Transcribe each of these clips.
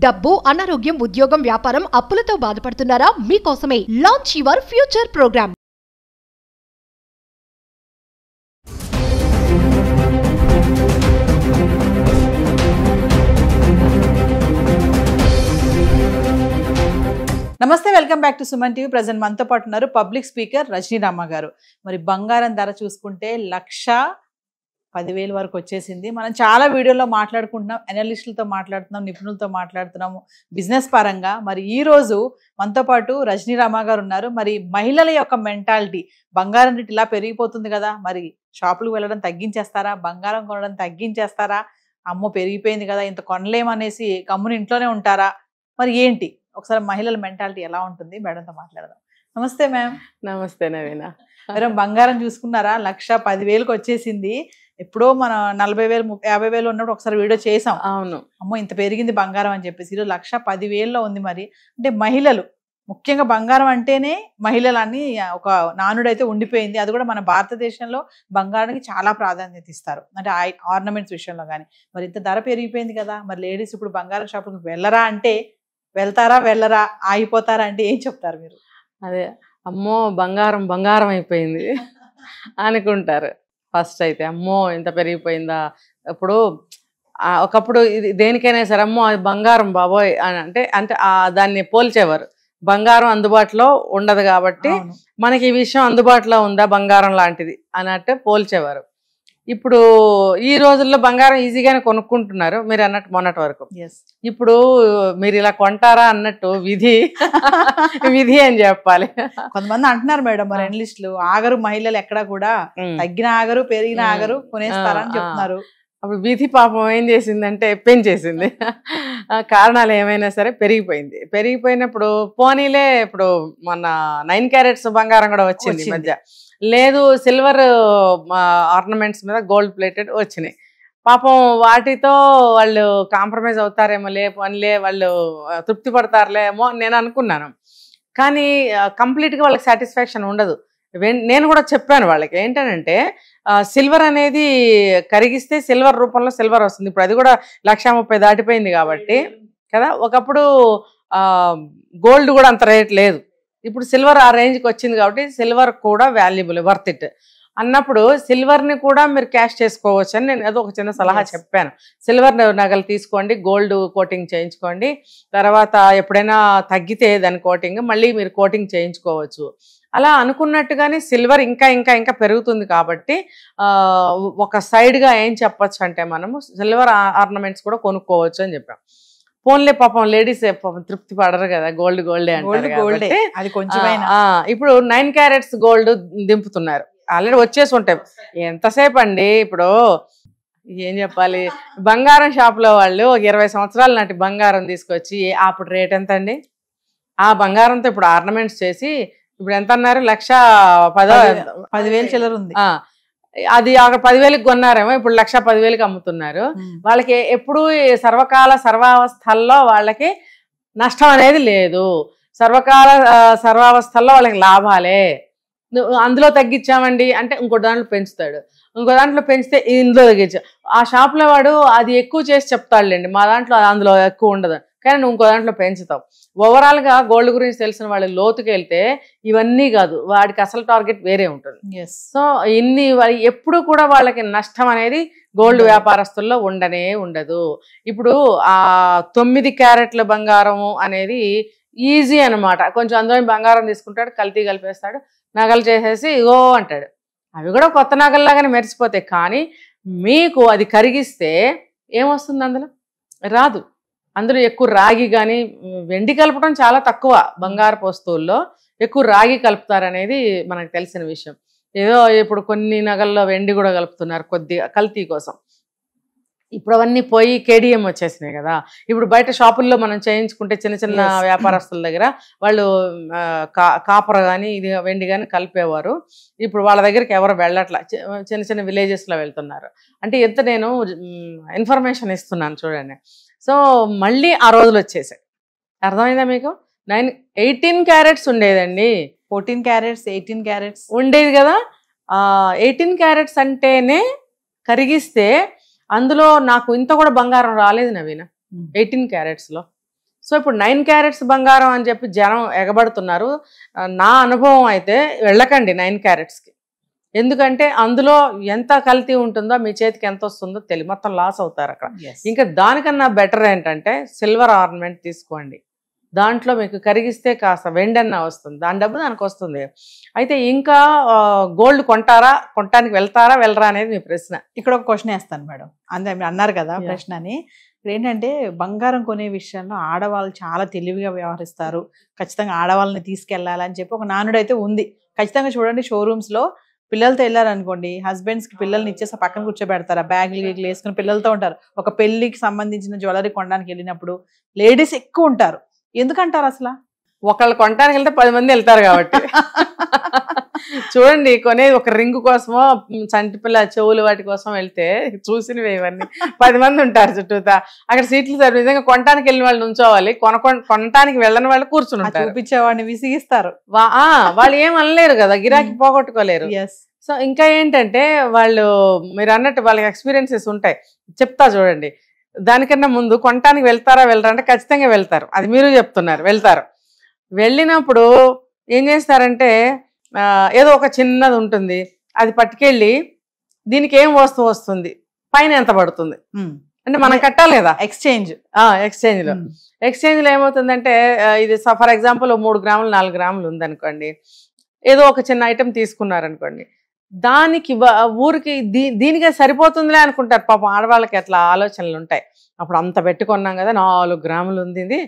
డబ్బు, అనారోగ్యం, ఉద్యోగం, వ్యాపారం, అప్పులతో బాధపడుతున్నారా? మీకోసమే లాంచ్ యువర్ ఫ్యూచర్ ప్రోగ్రామ్. నమస్తే, welcome back to Suman TV. Present మనతో పాటు ఉన్నారు పబ్లిక్ స్పీకర్ రజనీ రామ గారు. మరి బంగారం ధర చూసుకుంటే 1,10,000 వరకు వచ్చేసింది. మనం చాలా వీడియోలో మాట్లాడుకుంటున్నాం, అనలిస్టులతో మాట్లాడుతున్నాం, నిపుణులతో మాట్లాడుతున్నాము బిజినెస్ పరంగా. మరి ఈ రోజు మనతో పాటు రజనీ రామ గారు ఉన్నారు. మరి మహిళల యొక్క మెంటాలిటీ, బంగారం రేటు ఇలా పెరిగిపోతుంది కదా, మరి షాపులకు వెళ్ళడం తగ్గించేస్తారా, బంగారం కొనడం తగ్గించేస్తారా, అమ్మో పెరిగిపోయింది కదా ఇంత కొనలేమనేసి గమ్మున ఇంట్లోనే ఉంటారా, మరి ఏంటి ఒకసారి మహిళల మెంటాలిటీ ఎలా ఉంటుంది మేడంతో మాట్లాడదాం. నమస్తే మ్యామ్. నమస్తే నవీన. మేడం, బంగారం చూసుకున్నారా? 1,10,000కి వచ్చేసింది. ఎప్పుడో మన 40,000 50,000 ఉన్నప్పుడు ఒకసారి వీడియో చేసాం. అవును, అమ్మో ఇంత పెరిగింది బంగారం అని చెప్పేసి. ఈరోజు 1,10,000లో ఉంది. మరి అంటే మహిళలు ముఖ్యంగా బంగారం అంటేనే మహిళలని ఒక నానుడైతే ఉండిపోయింది. అది కూడా మన భారతదేశంలో బంగారానికి చాలా ప్రాధాన్యత ఇస్తారు, అంటే ఆర్నమెంట్స్ విషయంలో కానీ. మరి ఇంత ధర పెరిగిపోయింది కదా, మరి లేడీస్ ఇప్పుడు బంగారం షాపులకు వెళ్ళరా అంటే వెళ్తారా, వెళ్ళరా, ఆగిపోతారా అంటే ఏం చెప్తారు మీరు? అదే అమ్మో బంగారం బంగారం అయిపోయింది అనుకుంటారు ఫస్ట్ అయితే. అమ్మో ఇంత పెరిగిపోయిందా. ఇప్పుడు ఒకప్పుడు ఇది దేనికైనా సరే అమ్మో అది బంగారం బాబోయ్ అని అంటే దాన్ని పోల్చేవారు. బంగారం అందుబాటులో ఉండదు కాబట్టి మనకి ఈ విషయం అందుబాటులో ఉందా బంగారం లాంటిది అన్నట్టు పోల్చేవారు. ఇప్పుడు ఈ రోజుల్లో బంగారం ఈజీగానే కొనుక్కుంటున్నారు మీరు అన్నట్టు మొన్నటి వరకు. ఇప్పుడు మీరు ఇలా కొంటారా అన్నట్టు విధి విధి అని చెప్పాలి. కొంతమంది అంటున్నారు మేడం, మరి అనలిస్టులు ఆగరు, మహిళలు ఎక్కడ కూడా తగ్గిన ఆగరు, పెరిగిన ఆగరు, కొనేస్తారని చెప్తున్నారు. అప్పుడు విధి పాపం ఏం చేసిందంటే పెంచేసింది. కారణాలు ఏమైనా సరే పెరిగిపోయినప్పుడు పోనీలే. ఇప్పుడు మొన్న 9 క్యారెట్స్ బంగారం కూడా వచ్చింది మధ్య. లేదు, సిల్వర్ ఆర్నమెంట్స్ మీద గోల్డ్ ప్లేటెడ్ వచ్చినాయి. పాపం వాటితో వాళ్ళు కాంప్రమైజ్ అవుతారేమో, పోనీలే వాళ్ళు తృప్తి పడతారులేమో నేను అనుకున్నాను. కానీ కంప్లీట్గా వాళ్ళకి సాటిస్ఫాక్షన్ ఉండదు. నేను కూడా చెప్పాను వాళ్ళకి ఏంటంటే సిల్వర్ అనేది కరిగిస్తే సిల్వర్ రూపంలో సిల్వర్ వస్తుంది. ఇప్పుడు అది కూడా 1,30,000 దాటిపోయింది కాబట్టి కదా. ఒకప్పుడు గోల్డ్ కూడా అంత రేట్ లేదు, ఇప్పుడు సిల్వర్ ఆ రేంజ్కి వచ్చింది కాబట్టి సిల్వర్ కూడా వాల్యుబుల్, వర్త్ ఇట్ అన్నప్పుడు సిల్వర్ని కూడా మీరు క్యాష్ చేసుకోవచ్చు అని నేను ఏదో ఒక చిన్న సలహా చెప్పాను. సిల్వర్ నగలు తీసుకోండి, గోల్డ్ కోటింగ్ చేయించుకోండి, తర్వాత ఎప్పుడైనా తగ్గితే దాని కోటింగ్ మళ్ళీ మీరు కోటింగ్ చేయించుకోవచ్చు. అలా అనుకున్నట్టుగానే సిల్వర్ ఇంకా ఇంకా ఇంకా పెరుగుతుంది కాబట్టి ఒక సైడ్గా ఏం చెప్పచ్చు అంటే మనము సిల్వర్ ఆర్నమెంట్స్ కూడా కొనుక్కోవచ్చు అని చెప్పాం. ఫోన్లే పాపం లేడీస్ తృప్తి పడరు కదా, గోల్డ్ గోల్డే అంటారు కాబట్టి అది కొంచెం. ఇప్పుడు 9 క్యారెట్స్ గోల్డ్ దింపుతున్నారు, ఆల్రెడీ వచ్చేసి ఉంటాయి. ఎంతసేపు అండి, ఇప్పుడు ఏం చెప్పాలి, బంగారం షాప్లో వాళ్ళు 20 సంవత్సరాల నాటి బంగారం తీసుకొచ్చి అప్పుడు రేట్ ఎంత అండి, ఆ బంగారంతో ఇప్పుడు ఆర్నమెంట్స్ చేసి ఇప్పుడు ఎంత అన్నారు, 1,10,000 చిల్లర ఉంది. అది అక్కడ 10,000కి కొన్నారేమో, ఇప్పుడు 1,10,000కి అమ్ముతున్నారు. వాళ్ళకి ఎప్పుడు సర్వకాల సర్వావస్థల్లో వాళ్ళకి నష్టం అనేది లేదు. సర్వకాల సర్వావస్థల్లో వాళ్ళకి లాభాలే. అందులో తగ్గించామండి అంటే ఇంకో దాంట్లో పెంచుతాడు, ఇంకో దాంట్లో పెంచితే ఇందులో తగ్గించా. ఆ షాప్లో వాడు అది ఎక్కువ చేసి చెప్తాడులేండి, మా దాంట్లో అందులో ఎక్కువ ఉండదు, కానీ నువ్వు ఇంకో దాంట్లో పెంచుతావు. ఓవరాల్గా గోల్డ్ గురించి తెలిసిన వాళ్ళు లోతుకి వెళ్తే ఇవన్నీ కాదు, వాడికి అసలు టార్గెట్ వేరే ఉంటుంది. సో ఎప్పుడు కూడా వాళ్ళకి నష్టం అనేది గోల్డ్ వ్యాపారస్తుల్లో ఉండదు. ఇప్పుడు ఆ 9 క్యారెట్ల బంగారం అనేది ఈజీ అనమాట. కొంచెం అందులో బంగారం తీసుకుంటాడు, కల్తీ కలిపేస్తాడు, నగలు చేసేసి ఇగో అంటాడు. అవి కూడా కొత్త నగల్లాగానే మెరిసిపోతాయి. కానీ మీకు అది కరిగిస్తే ఏమొస్తుంది, అందులో రాదు. అందులో ఎక్కువ రాగి కానీ వెండి కలపడం చాలా తక్కువ, బంగారపు వస్తువుల్లో ఎక్కువ రాగి కలుపుతారనేది మనకు తెలిసిన విషయం. ఏదో ఇప్పుడు కొన్ని నగల్లో వెండి కూడా కలుపుతున్నారు కొద్దిగా కల్తీ కోసం. ఇప్పుడు అవన్నీ పోయి కేడిఎం వచ్చేసినాయి కదా. ఇప్పుడు బయట షాపుల్లో మనం చేయించుకుంటే చిన్న చిన్న వ్యాపారస్తుల దగ్గర వాళ్ళు కాపర్ కానీ ఇది వెండి కానీ కలిపేవారు. ఇప్పుడు వాళ్ళ దగ్గరికి ఎవరు వెళ్ళట్లా, చిన్న చిన్న విలేజెస్లో వెళ్తున్నారు. అంటే ఎంత నేను ఇన్ఫర్మేషన్ ఇస్తున్నాను చూడండి. సో మళ్ళీ ఆ రోజులు వచ్చేసాయి, అర్థమైందా మీకు? 18 క్యారెట్స్ ఉండేదండి, 14 క్యారెట్స్ 18 క్యారెట్స్ ఉండేది కదా. 18 క్యారెట్స్ అంటేనే కరిగిస్తే అందులో నాకు ఇంత కూడా బంగారం రాలేదు నవీన. 18 క్యారెట్స్లో సో ఇప్పుడు 9 క్యారెట్స్ బంగారం అని చెప్పి జనం ఎగబడుతున్నారు. నా అనుభవం అయితే వెళ్ళకండి 9 క్యారెట్స్కి. ఎందుకంటే అందులో ఎంత కల్తీ ఉంటుందో మీ చేతికి ఎంత వస్తుందో తెలియదు, మొత్తం లాస్ అవుతారు అక్కడ. ఇంకా దానికన్నా బెటర్ ఏంటంటే సిల్వర్ ఆర్నమెంట్ తీసుకోండి. దాంట్లో మీకు కరిగిస్తే కాస్త వెండన్న వస్తుంది, దాని డబ్బు దానికి వస్తుంది. అయితే ఇంకా గోల్డ్ కొనటానికి వెళ్తారా వెళ్ళరా అనేది మీ ప్రశ్న. ఇక్కడ ఒక క్వశ్చన్ వేస్తాను మేడం, మీరు అన్నారు కదా ప్రశ్న అని. ఏంటంటే బంగారం కొనే విషయంలో ఆడవాళ్ళు చాలా తెలివిగా వ్యవహరిస్తారు, ఖచ్చితంగా ఆడవాళ్ళని తీసుకెళ్లాలని చెప్పి ఒక నానుడు అయితే ఉంది. ఖచ్చితంగా చూడండి, షోరూమ్స్లో పిల్లలతో వెళ్ళారనుకోండి, హస్బెండ్స్కి పిల్లల్ని ఇచ్చేసి పక్కన కూర్చోబెడతారు, బ్యాగులు గీగులు వేసుకుని పిల్లలతో ఉంటారు. ఒక పెళ్లికి సంబంధించిన జ్యువెలరీ కొనడానికి వెళ్ళినప్పుడు లేడీస్ ఎక్కువ ఉంటారు. ఎందుకంటారు అసలు? ఒకళ్ళు కొనడానికి వెళ్తే 10 మంది వెళ్తారు కాబట్టి. చూడండి, కొనేది ఒక రింగు కోసమో చంటి పిల్ల చెవులు వాటి కోసం వెళ్తే చూసినవి ఇవన్నీ 10 మంది ఉంటారు చుట్టూతా. అక్కడ సీట్లు సార్ నిజంగా కొనటానికి వెళ్ళిన వాళ్ళు ఉంచోవాలి, కొనటానికి వెళ్ళని వాళ్ళు కూర్చుని ఉంటారు. చూపించేవాడిని విసిగిస్తారు. వాళ్ళు ఏం అనలేరు కదా, గిరాకీ పోగొట్టుకోలేరు. సో ఇంకా ఏంటంటే వాళ్ళు మీరు అన్నట్టు వాళ్ళకి ఎక్స్పీరియన్సెస్ ఉంటాయి. చెప్తా చూడండి, దానికన్నా ముందు కొనటానికి వెళ్తారా వెళ్ళరా అంటే ఖచ్చితంగా వెళ్తారు. అది మీరు చెప్తున్నారు, వెళ్తారు. వెళ్ళినప్పుడు ఏం చేస్తారంటే ఏదో ఒక చిన్నది ఉంటుంది, అది పట్టుకెళ్ళి దీనికి ఏం వస్తువు వస్తుంది, పైన ఎంత పడుతుంది అంటే మనం కట్టాలి కదా ఎక్స్చేంజ్లో ఏమవుతుందంటే, ఇది ఫర్ ఎగ్జాంపుల్ 3 గ్రాములు 4 గ్రాములు ఉందనుకోండి, ఏదో ఒక చిన్న ఐటెం తీసుకున్నారనుకోండి, దానికి ఊరికి దీనికే సరిపోతుందిలే అనుకుంటారు. పాపం ఆడవాళ్ళకి అట్లా ఆలోచనలు ఉంటాయి. అప్పుడు అంత పెట్టుకున్నాం కదా, 4 గ్రాములు ఉంది,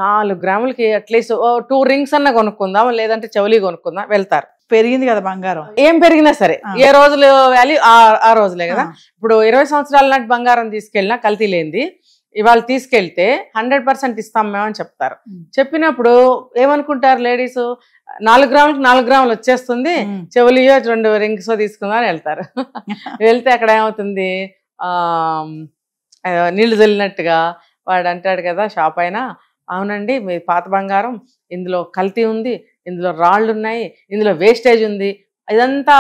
4 గ్రాములకి అట్లీస్ట్ 2 రింగ్స్ అన్న కొనుక్కుందాం, లేదంటే చెవులి కొనుక్కుందాం, వెళ్తారు. పెరిగింది కదా బంగారం, ఏం పెరిగినా సరే ఏ రోజులు వాల్యూ ఆ రోజులే కదా. ఇప్పుడు 20 సంవత్సరాల నాటి బంగారం తీసుకెళ్ళినా కల్తీ లేనిది ఇవాళ తీసుకెళ్తే 100% ఇస్తాం మేమని చెప్తారు. చెప్పినప్పుడు ఏమనుకుంటారు లేడీస్, 4 గ్రాములకు 4 గ్రాములు వచ్చేస్తుంది, చెవులియో 2 రింగ్స్ తీసుకుందాం అని వెళ్తారు. వెళ్తే అక్కడ ఏమవుతుంది, నీళ్లు చల్లినట్టుగా వాడు అంటాడు కదా షాప్ అయినా, అవునండి మీ పాత బంగారం, ఇందులో కల్తీ ఉంది, ఇందులో రాళ్ళు ఉన్నాయి, ఇందులో వేస్టేజ్ ఉంది, ఇదంతా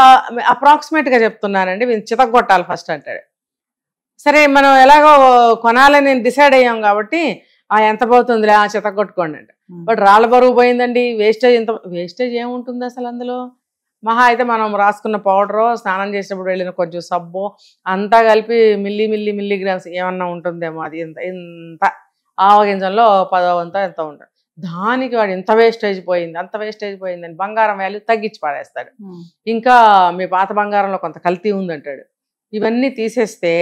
అప్రాక్సిమేట్గా చెప్తున్నానండి, మీరు చితగొట్టాలి ఫస్ట్ అంటాడు. సరే మనం ఎలాగో కొనాలని డిసైడ్ అయ్యాం కాబట్టి ఎంత పోతుందిలే చితగొట్టుకోండి అంటే, బట్ రాళ్ళ బరువు పోయిందండి, వేస్టేజ్ ఏముంటుంది అసలు అందులో? మహా అయితే మనం రాసుకున్న పౌడరో స్నానం చేసినప్పుడు వెళ్ళిన కొంచెం సబ్బో అంతా కలిపి మిల్లీగ్రామ్స్ ఏమన్నా ఉంటుందేమో, అది ఇంత ఆవగింజంలో 10వ వంతో ఎంత ఉంటుంది. దానికి వాడు ఇంత వేస్టేజ్ పోయింది అంత వేస్టేజ్ పోయిందని బంగారం వాల్యూ తగ్గించి పాడేస్తాడు. ఇంకా మీ పాత బంగారంలో కొంత కల్తీ ఉందంటాడు. ఇవన్నీ తీసేస్తే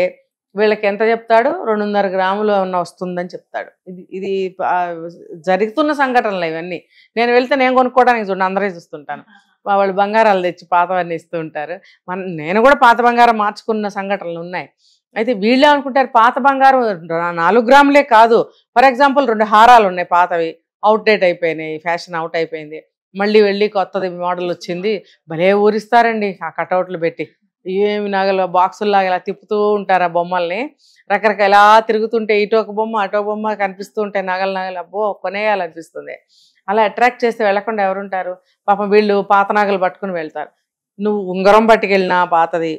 వీళ్ళకి ఎంత చెప్తాడు, 2.5 గ్రాములు ఏమన్నా వస్తుందని చెప్తాడు. ఇది జరుగుతున్న సంఘటనలు ఇవన్నీ. నేను వెళ్తే నేను కొనుక్కోవడానికి చూడండి అందరూ చూస్తుంటాను, వాళ్ళు బంగారాలు తెచ్చి పాతవన్నీ ఇస్తూ ఉంటారు. నేను కూడా పాత బంగారం మార్చుకున్న సంఘటనలు ఉన్నాయి. అయితే వీళ్ళే అనుకుంటారు పాత బంగారం 4 గ్రాములే కాదు, ఫర్ ఎగ్జాంపుల్ 2 హారాలు ఉన్నాయి పాతవి, అవుట్డేట్ అయిపోయినాయి, ఫ్యాషన్ అవుట్ అయిపోయింది, మళ్ళీ వెళ్ళి కొత్తది మోడల్ వచ్చింది, భలే ఊరిస్తారండి ఆ కటౌట్లు పెట్టి, ఏమి నగలు బాక్సుల్లాగా ఇలా తిప్పుతూ ఉంటారు ఆ బొమ్మల్ని, రకరకాల ఇలా తిరుగుతుంటే ఇటు ఒక బొమ్మ అటో బొమ్మ కనిపిస్తూ ఉంటాయి, నగలు అబ్బో కొనేయాలనిపిస్తుంది. అలా అట్రాక్ట్ చేస్తే వెళ్లకుండా ఎవరుంటారు? పాపం వీళ్ళు పాత నగలు పట్టుకుని వెళ్తారు. నువ్వు ఉంగరం పట్టుకెళ్ళినా పాతది,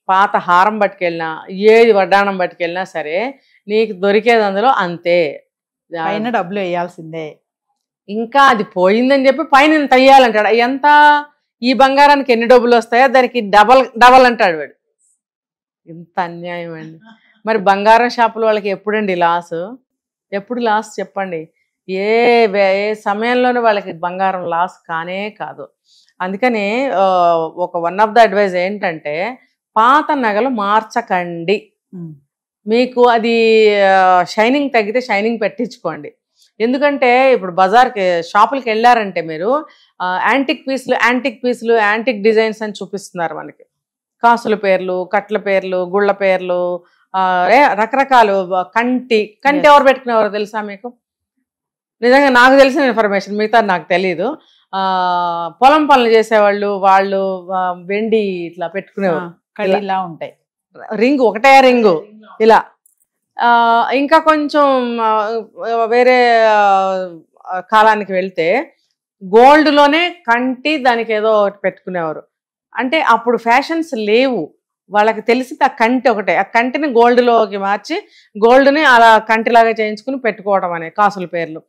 పాత హారం పట్టుకెళ్ళినా, ఏది వడ్డాణం పట్టుకెళ్ళినా సరే నీకు దొరికేది అందులో అంతే, పైన డబ్బులు వేయాల్సిందే. ఇంకా అది పోయిందని చెప్పి పైన ఇంత వేయాలంటాడు. ఎంత ఈ బంగారానికి ఎన్ని డబ్బులు వస్తాయో దానికి డబల్ అంటాడు వాడు. ఇంత అన్యాయం అండి. మరి బంగారం షాపుల వాళ్ళకి ఎప్పుడండి లాస్? ఎప్పుడు లాస్ చెప్పండి? ఏ సమయంలోనూ వాళ్ళకి బంగారం లాస్ కానే కాదు. అందుకని వన్ ఆఫ్ ద అడ్వైజ్ ఏంటంటే, పాత నగలు మార్చకండి. మీకు అది షైనింగ్ తగ్గితే షైనింగ్ పెట్టించుకోండి. ఎందుకంటే ఇప్పుడు బజార్కి షాపులకి వెళ్ళారంటే మీరు యాంటిక్ పీసులు యాంటిక్ డిజైన్స్ అని చూపిస్తున్నారు మనకి. కాసుల పేర్లు, కట్ల పేర్లు, గుళ్ళ పేర్లు, రకరకాలు. కంటి ఎవరు పెట్టుకునేవారు తెలుసా మీకు? నిజంగా నాకు తెలిసిన ఇన్ఫర్మేషన్, మిగతా నాకు తెలీదు. పొలం పనులు చేసేవాళ్ళు వాళ్ళు వెండి ఇట్లా పెట్టుకునేవారు, ఇలా ఉంటాయి రింగు, ఒకటే రింగు ఇలా. ఇంకా కొంచెం వేరే కాలానికి వెళ్తే గోల్డ్లోనే కంటి దానికి ఏదో ఒకటి పెట్టుకునేవారు. అంటే అప్పుడు ఫ్యాషన్స్ లేవు, వాళ్ళకి తెలిసింది ఆ కంటి ఒకటే. ఆ కంటిని గోల్డ్లోకి మార్చి గోల్డ్ని అలా కంటిలాగా చేయించుకుని పెట్టుకోవడం అనే కాసుల పేర్లు.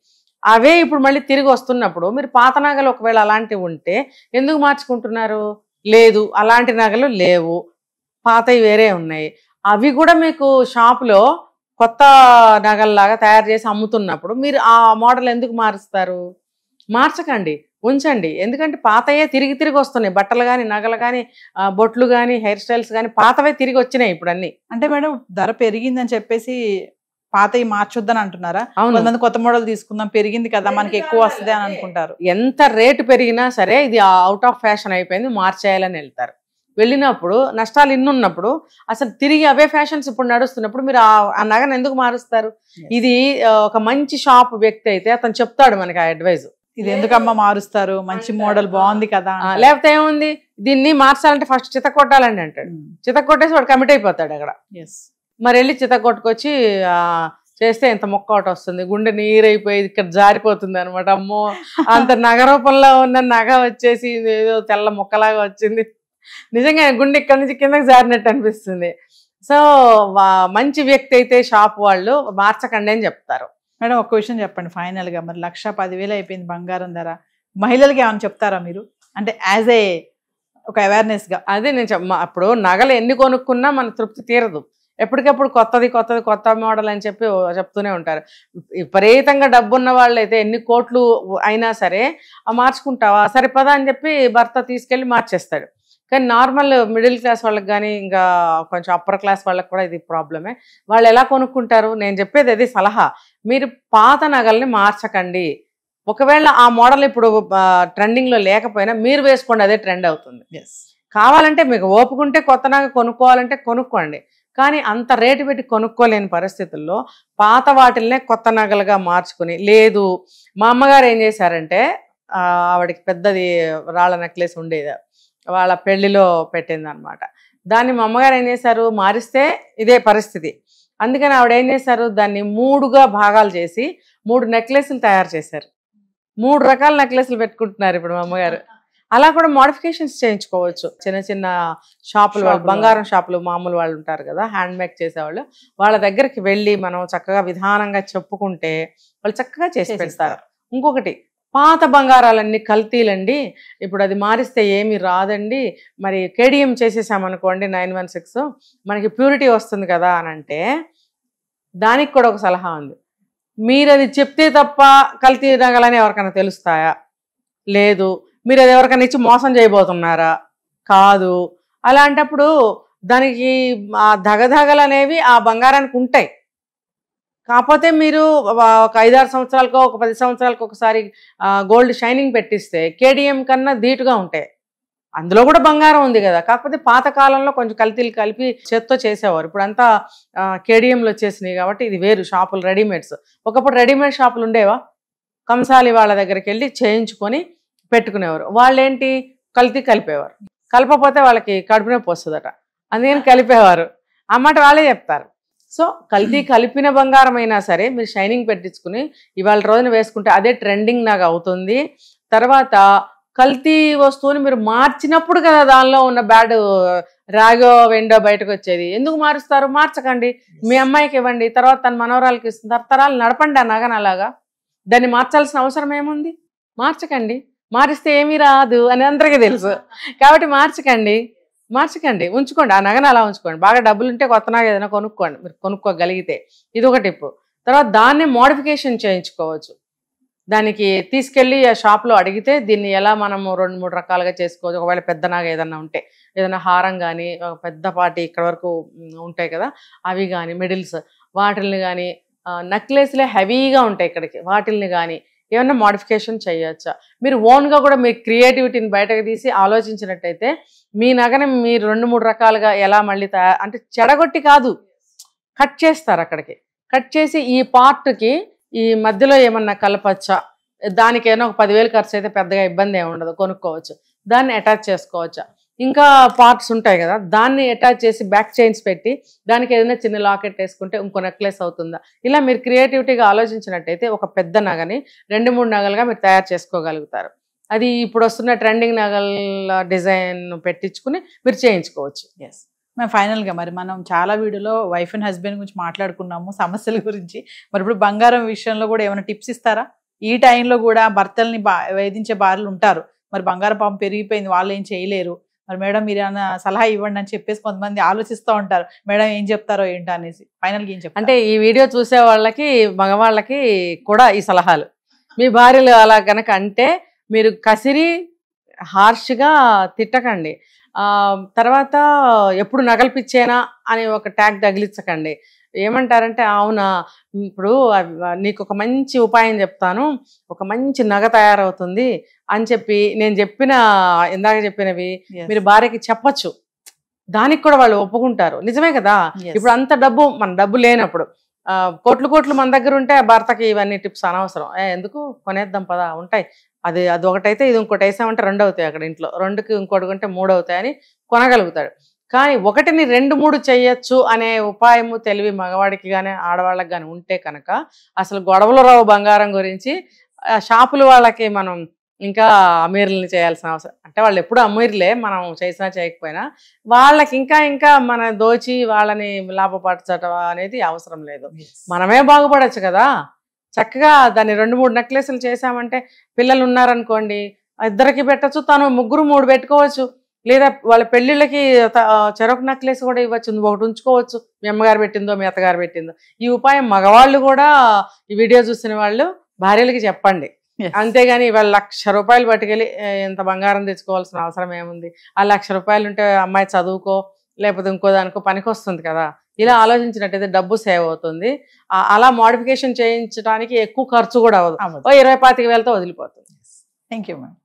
అవే ఇప్పుడు మళ్ళీ తిరిగి వస్తున్నప్పుడు మీరు పాత నగలు ఒకవేళ అలాంటివి ఉంటే ఎందుకు మార్చుకుంటున్నారు? లేదు, అలాంటి నగలు లేవు, పాతవి వేరే ఉన్నాయి. అవి కూడా మీకు షాపులో కొత్త నగల్లాగా తయారు చేసి అమ్ముతున్నప్పుడు మీరు ఆ మోడల్ ఎందుకు మారుస్తారు? మార్చకండి, ఉంచండి. ఎందుకంటే పాతయే తిరిగి తిరిగి వస్తున్నాయి. బట్టలు కానీ, నగలు కానీ, బొట్లు కానీ, హెయిర్ స్టైల్స్ కానీ పాతవే తిరిగి వచ్చినాయి ఇప్పుడు అన్ని. అంటే మేడం ధర పెరిగిందని చెప్పేసి పాతవి మార్చొద్దని అంటున్నారా? అవును, కొంతమంది కొత్త మోడల్ తీసుకుందాం, పెరిగింది కదా మనకి ఎక్కువ వస్తుంది అని అనుకుంటారు. ఎంత రేటు పెరిగినా సరే ఇది అవుట్ ఆఫ్ ఫ్యాషన్ అయిపోయింది, మార్చేయాలని వెళ్తారు. వెళ్ళినప్పుడు నష్టాలు ఇన్నున్నప్పుడు అసలు తిరిగి అవే ఫ్యాషన్స్ ఇప్పుడు నడుస్తున్నప్పుడు మీరు ఆ నగను ఎందుకు మారుస్తారు? ఇది ఒక మంచి షాప్ వ్యక్తి అయితే అతను చెప్తాడు మనకి ఆ అడ్వైజ్. ఇది ఎందుకమ్మా మారుస్తారు, మంచి మోడల్ బాగుంది కదా. లేకపోతే ఏముంది, దీన్ని మార్చాలంటే ఫస్ట్ చిత కొట్టాలండి అంటాడు. చిత కొట్టేసి వాడు కమిట్ అయిపోతాడు అక్కడ. మరి వెళ్ళి చిత కొట్టుకొచ్చి చేస్తే ఇంత మొక్క ఒకటి వస్తుంది, గుండె నీరైపోయి ఇక్కడ జారిపోతుంది అనమాట. అమ్మో, అంత నగరూపంలో ఉన్న నగ వచ్చేసి ఏదో తెల్ల మొక్కలాగా వచ్చింది, నిజంగా గుండె ఇక్కడ నుంచి కిందకి జారినట్టు అనిపిస్తుంది. సో మంచి వ్యక్తి అయితే షాప్ వాళ్ళు మార్చకండి అని చెప్తారు. మేడం ఒక విషయం చెప్పండి ఫైనల్ గా, మరి 1,10,000 అయిపోయింది బంగారం ధర, మహిళలకి ఏమైనా చెప్తారా మీరు? అంటే యాజ్ ఏ ఒక అవేర్నెస్ గా. అదే నేను అప్పుడు నగలు ఎన్ని కొనుక్కున్నా మన తృప్తి తీరదు. ఎప్పటికప్పుడు కొత్త మోడల్ అని చెప్పి చెప్తూనే ఉంటారు. విపరీతంగా డబ్బున్న వాళ్ళు అయితే ఎన్ని కోట్లు అయినా సరే మార్చుకుంటావా, సరిపదా అని చెప్పి భర్త తీసుకెళ్ళి మార్చేస్తాడు. కానీ నార్మల్ మిడిల్ క్లాస్ వాళ్ళకి కానీ ఇంకా కొంచెం అప్పర్ క్లాస్ వాళ్ళకి కూడా ఇది ప్రాబ్లమే. వాళ్ళు ఎలా కొనుక్కుంటారు? నేను చెప్పేది అది సలహా, మీరు పాత నగల్ని మార్చకండి. ఒకవేళ ఆ మోడల్ ఇప్పుడు ట్రెండింగ్లో లేకపోయినా మీరు వేసుకోండి, అదే ట్రెండ్ అవుతుంది. కావాలంటే మీకు ఓపుకుంటే కొత్త నగ కొనుక్కోవాలంటే కొనుక్కోండి. కానీ అంత రేటు పెట్టి కొనుక్కోలేని పరిస్థితుల్లో పాత వాటిల్నే కొత్త నగలుగా మార్చుకుని, లేదు మా అమ్మగారు ఏం చేశారంటే ఆవిడకి పెద్దది రాళ్ళ నెక్లెస్ ఉండేది, వాళ్ళ పెళ్లిలో పెట్టింది అనమాట. దాన్ని మా అమ్మగారు ఏం చేశారు, మారిస్తే ఇదే పరిస్థితి. అందుకని ఆవిడ ఏం చేశారు, దాన్ని 3గా భాగాలు చేసి 3 నెక్లెస్లు తయారు చేశారు. 3 రకాల నెక్లెస్లు పెట్టుకుంటున్నారు ఇప్పుడు మా అమ్మగారు. అలా కూడా మోడిఫికేషన్స్ చేయించుకోవచ్చు. చిన్న చిన్న షాపులు వాళ్ళు, బంగారం షాపులు మామూలు వాళ్ళు ఉంటారు కదా, హ్యాండ్ మేక్ చేసేవాళ్ళు, వాళ్ళ దగ్గరికి వెళ్ళి మనం చక్కగా విధానంగా చెప్పుకుంటే వాళ్ళు చక్కగా చేసి పెడతారు. ఇంకొకటి, పాత బంగారాలన్నీ కల్తీలండి, ఇప్పుడు అది మారిస్తే ఏమి రాదండి, మరి కేడిఎం చేసేసామనుకోండి 916 మనకి ప్యూరిటీ వస్తుంది కదా అని అంటే, దానికి కూడా ఒక సలహా ఉంది. మీరు అది చెప్తే తప్ప కల్తీ నగలని ఎవరికైనా తెలుస్తాయా? లేదు. మీరు అది ఎవరికైనా ఇచ్చి మోసం చేయబోతున్నారా? కాదు. అలాంటప్పుడు దానికి ఆ దగదగలు అనేవి ఆ బంగారానికి ఉంటాయి. కాకపోతే మీరు ఒక 5-6 సంవత్సరాలకో ఒక 10 సంవత్సరాలకు ఒకసారి గోల్డ్ షైనింగ్ పెట్టిస్తే కేడిఎం కన్నా ధీటుగా ఉంటాయి. అందులో కూడా బంగారం ఉంది కదా, కాకపోతే పాతకాలంలో కొంచెం కల్తీలు కలిపి చేత్తో చేసేవారు. ఇప్పుడు అంతా కేడిఎంలు వచ్చేసినాయి కాబట్టి ఇది వేరు. షాపులు రెడీమేడ్స్, ఒకప్పుడు రెడీమేడ్ షాపులు ఉండేవా, కంసాలి వాళ్ళ దగ్గరికి వెళ్ళి చేయించుకొని పెట్టుకునేవారు. వాళ్ళేంటి కల్తీ కలిపేవారు, కలపకపోతే వాళ్ళకి కడుపు నొప్పి వస్తుందట, అందుకని కలిపేవారు. ఆ మాట వాళ్ళే చెప్తారు. సో కల్తీ కలిపిన బంగారం అయినా సరే మీరు షైనింగ్ పెట్టించుకుని ఇవాళ రోజున వేసుకుంటే అదే ట్రెండింగ్ నాకు అవుతుంది. తర్వాత కల్తీ వస్తువుని మీరు మార్చినప్పుడు కదా దానిలో ఉన్న బ్యాడ్ రాగో వెండో బయటకు వచ్చేది. ఎందుకు మారుస్తారు? మార్చకండి, మీ అమ్మాయికి ఇవ్వండి, తర్వాత తన మనవరాలకి ఇస్తుంది, తరాలు నడపండి ఆ నగను. అలాగా దాన్ని మార్చాల్సిన అవసరం ఏముంది? మార్చకండి. మారిస్తే ఏమీ రాదు అని అందరికీ తెలుసు కాబట్టి మార్చకండి, ఉంచుకోండి ఆ నగను, అలా ఉంచుకోండి. బాగా డబ్బులు ఉంటే కొత్త నగ ఏదైనా కొనుక్కోండి, మీరు కొనుక్కోగలిగితే. ఇది ఒక టిప్పు. తర్వాత దాన్ని మోడిఫికేషన్ చేయించుకోవచ్చు. దానికి తీసుకెళ్ళి ఆ షాప్లో అడిగితే దీన్ని ఎలా మనము 2-3 రకాలుగా చేసుకోవచ్చు. ఒకవేళ పెద్ద నగ ఏదన్నా ఉంటే, ఏదైనా హారం కానీ పెద్ద పాటి ఇక్కడ వరకు ఉంటాయి కదా అవి కానీ, మిడిల్స్ వాటిల్ని కానీ, నెక్లెస్లే హెవీగా ఉంటాయి ఇక్కడికి, వాటిల్ని కానీ ఏమన్నా మోడిఫికేషన్ చేయొచ్చా? మీరు ఓన్గా కూడా మీ క్రియేటివిటీని బయటకు తీసి ఆలోచించినట్టయితే మీ నగని మీరు 2-3 రకాలుగా ఎలా మళ్ళీ అంటే చెడగొట్టి కాదు, కట్ చేస్తారు. అక్కడికి కట్ చేసి ఈ పార్ట్కి ఈ మధ్యలో ఏమన్నా కలపచ్చా, దానికైనా ఒక 10,000 ఖర్చు అయితే పెద్దగా ఇబ్బంది ఏమి ఉండదు, కొనుక్కోవచ్చు. దాన్ని అటాచ్ చేసుకోవచ్చా? ఇంకా పార్ట్స్ ఉంటాయి కదా, దాన్ని అటాచ్ చేసి బ్యాక్ చైన్స్ పెట్టి దానికి ఏదైనా చిన్న లాకెట్ వేసుకుంటే ఇంకో నెక్లెస్ అవుతుందా? ఇలా మీరు క్రియేటివిటీగా ఆలోచించినట్టయితే ఒక పెద్ద నగని 2-3 నగలుగా మీరు తయారు చేసుకోగలుగుతారు. అది ఇప్పుడు వస్తున్న ట్రెండింగ్ నగల డిజైన్ పెట్టించుకుని మీరు చేయించుకోవచ్చు. ఎస్ మేము ఫైనల్గా మరి మనం చాలా వీడియోలో వైఫ్ అండ్ హస్బెండ్ గురించి మాట్లాడుకున్నాము, సమస్యల గురించి. మరి ఇప్పుడు బంగారం విషయంలో కూడా ఏమైనా టిప్స్ ఇస్తారా? ఈ టైంలో కూడా భర్తల్ని వేధించే భార్యలు ఉంటారు. మరి బంగారం పాపం పెరిగిపోయింది, వాళ్ళు ఏం చేయలేరు, మరి మేడం మీరు ఏమైనా సలహా ఇవ్వండి అని చెప్పేసి కొంతమంది ఆలోచిస్తూ ఉంటారు, మేడం ఏం చెప్తారో ఏంటో అనేసి. ఫైనల్గా ఏం చెప్తారు? అంటే ఈ వీడియో చూసే వాళ్ళకి మగవాళ్ళకి కూడా ఈ సలహాలు, మీ భార్యలు అలా గనక అంటే మీరు కసిరి హార్ష్గా తిట్టకండి. తర్వాత ఎప్పుడు నగలు పిచ్చేనా అని ఒక ట్యాగ్ తగిలించకండి. ఏమంటారంటే అవునా ఇప్పుడు నీకు ఒక మంచి ఉపాయం చెప్తాను, ఒక మంచి నగ తయారవుతుంది అని చెప్పి నేను ఇందాక చెప్పినవి మీరు భార్యకి చెప్పచ్చు. దానికి కూడా వాళ్ళు ఒప్పుకుంటారు. నిజమే కదా. ఇప్పుడు అంత డబ్బు మన డబ్బు లేనప్పుడు కోట్లు మన దగ్గర ఉంటే భర్తకి ఇవన్నీ టిప్స్ అనవసరం. ఎందుకు కొనేద్దాం పదా ఉంటాయి, అది ఒకటైతే ఇది ఇంకోటి వేసామంటే 2 అవుతాయి, అక్కడ ఇంట్లో 2కి ఇంకోటి కొంటే 3 అవుతాయని కొనగలుగుతాడు. కానీ 1ని 2, 3 చెయ్యొచ్చు అనే ఉపాయము తెలివి మగవాడికి కానీ ఆడవాళ్ళకి కానీ ఉంటే కనుక అసలు గొడవలు రావు బంగారం గురించి. షాపులు వాళ్ళకి మనం ఇంకా అమీర్లని చేయాల్సిన అవసరం, అంటే వాళ్ళు ఎప్పుడు అమీర్లే, మనం చేసినా చేయకపోయినా వాళ్ళకి ఇంకా మన దోచి వాళ్ళని లాభపరచడం అనేది అవసరం లేదు. మనమే బాగుపడచ్చు కదా. చక్కగా దాన్ని 2, 3 నెక్లెస్లు చేసామంటే పిల్లలు ఉన్నారనుకోండి, ఇద్దరికి పెట్టచ్చు, తను 3, 3 పెట్టుకోవచ్చు. లేదా వాళ్ళ పెళ్ళిళ్ళకి చెరొక నెక్లెస్ కూడా ఇవ్వచ్చు, నువ్వు ఒకటి ఉంచుకోవచ్చు, మీ అమ్మగారు పెట్టిందో మీ అత్తగారు పెట్టిందో. ఈ ఉపాయం మగవాళ్ళు కూడా ఈ వీడియో చూసిన వాళ్ళు భార్యలకి చెప్పండి. అంతేగాని ఇవాళ ₹1,00,000 పట్టుకెళ్ళి ఇంత బంగారం తెచ్చుకోవాల్సిన అవసరం ఏముంది, ఆ ₹1,00,000 ఉంటే అమ్మాయి చదువుకో లేకపోతే ఇంకో దానికో పనికి వస్తుంది కదా. ఇలా ఆలోచించినట్టయితే డబ్బు సేవ్ అవుతుంది. అలా మోడిఫికేషన్ చేయించడానికి ఎక్కువ ఖర్చు కూడా అవ్వదు, 20-25 వేలతో వదిలిపోతుంది. Thank you ma'am.